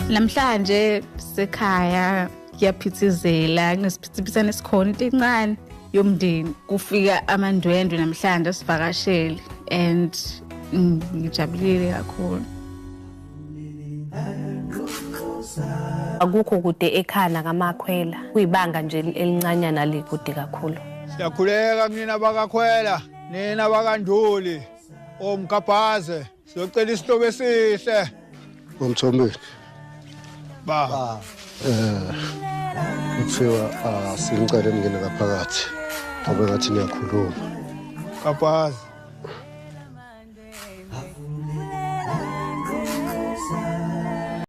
Namhlanje sekhaya kuyaphithizela kunesiphithiphisana esikhona into encane yomndeni kufika amandwendwe namhlanje asivakashele and ngijabulile kakhulu. Akukho kude ekhana ngamakhwela kuyibanga nje elincanyana likude kakhulu. Siyakhuleka mina bakakhwela nina bakanduli omkabhaze siyocela isihlobo esihle umthomeli ba kuthiwa singicela ngene ngaphakathi ngoba ngathi niyakhuluma kabhaze